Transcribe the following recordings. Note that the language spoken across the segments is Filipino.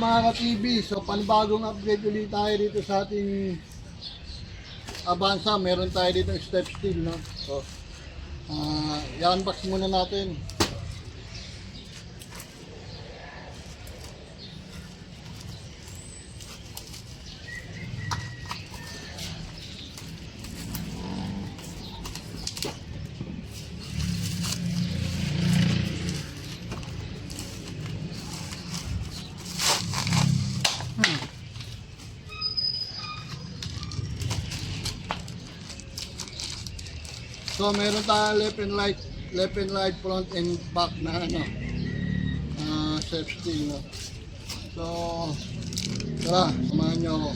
mga ka-TV, so panibagong upgrade ulit tayo dito sa ating Avanza. Meron tayo dito step steel, no? So, i-unbox muna natin. So meron tayong left and right front and back na step steel, no? So tara, samahan nyo ako.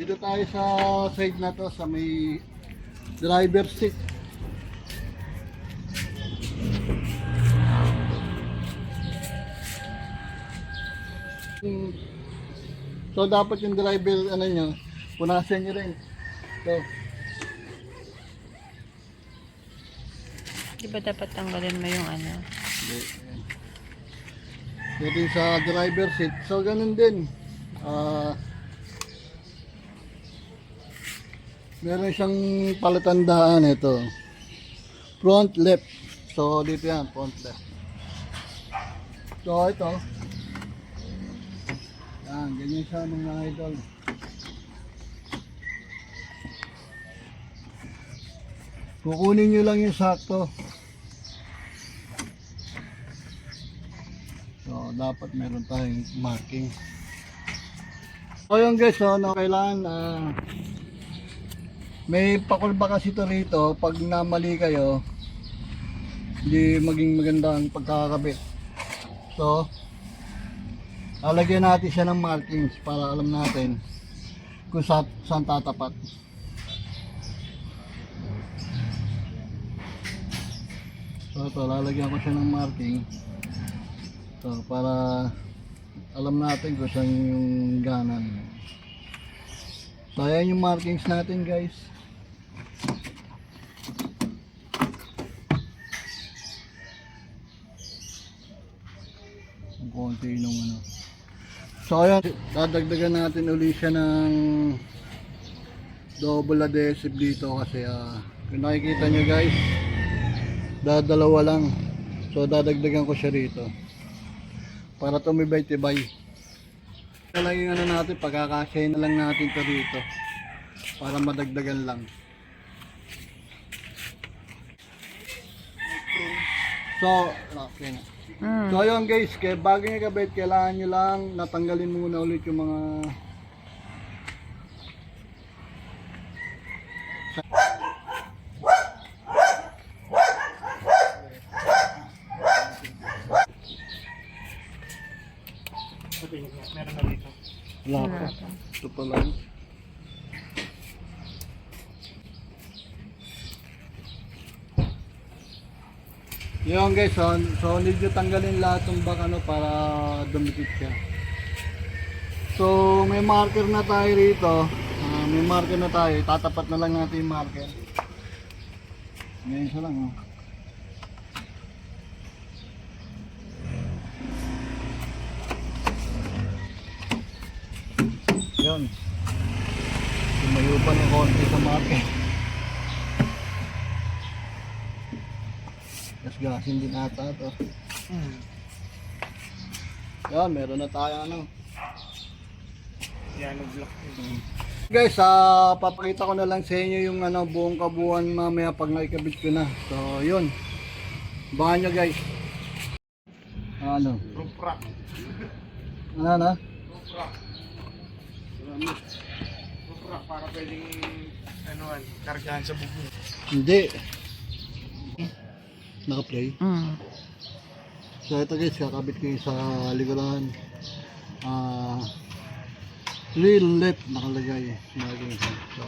Dito tayo sa side na to, sa may driver seat. So dapat yung driver nyo, punasan nyo rin. So di ba dapat tanggalin mo yung Pwede sa driver seat. So ganun din. Meron siyang palatandaan ito. Front left. So dito yan, front left. So ito. Yan, ganyan siya mga idol. Kukunin nyo lang yung sakto. So, dapat meron tayong marking. So, yun guys, kailangan may pakulba kasi ito rito. Pag namali kayo, hindi maging maganda ang pagkakabit. So, lalagyan natin siya ng markings para alam natin kung saan tatapat. So ito, lalagyan ko siya ng marking. So para alam natin kung saan yung ganan. So ayan yung markings natin guys. Ang konti nung So ayan, dadagdagan natin ulit siya ng double adhesive dito kasi kung nakikita nyo guys, dalawa lang. So dadagdagan ko siya rito para tumibay-tibay. Talagang natin, pagkakasyahin na lang natin to rito para madagdagan lang. So okay na. So ayun guys, bago nyo kabit, kailangan nyo lang natanggalin muna ulit yung mga meron na dito. wala pa. Ito pa lang. Yun guys, so need nyo tanggalin lahat ng back para dumikit siya. So may marker na tayo rito. May marker na tayo. Tatapat na lang natin yung marker. Ngayon isa lang. Yun. Tumayo pa ng konti sa market. Gasgasin din ata ito. Yan, meron na tayo Piano block. Guys, papakita ko na lang sa inyo yung buong kabuuan mamaya pag naikabit ko na. So, yun. Abangan nyo guys. Roof rack. Ano? Roof rack. Roof rack para pwedeng kargahan sa bubong. Hindi. Naka-play. So ito guys, kakabit ko yung sa likuran. Real left nakalagay. So,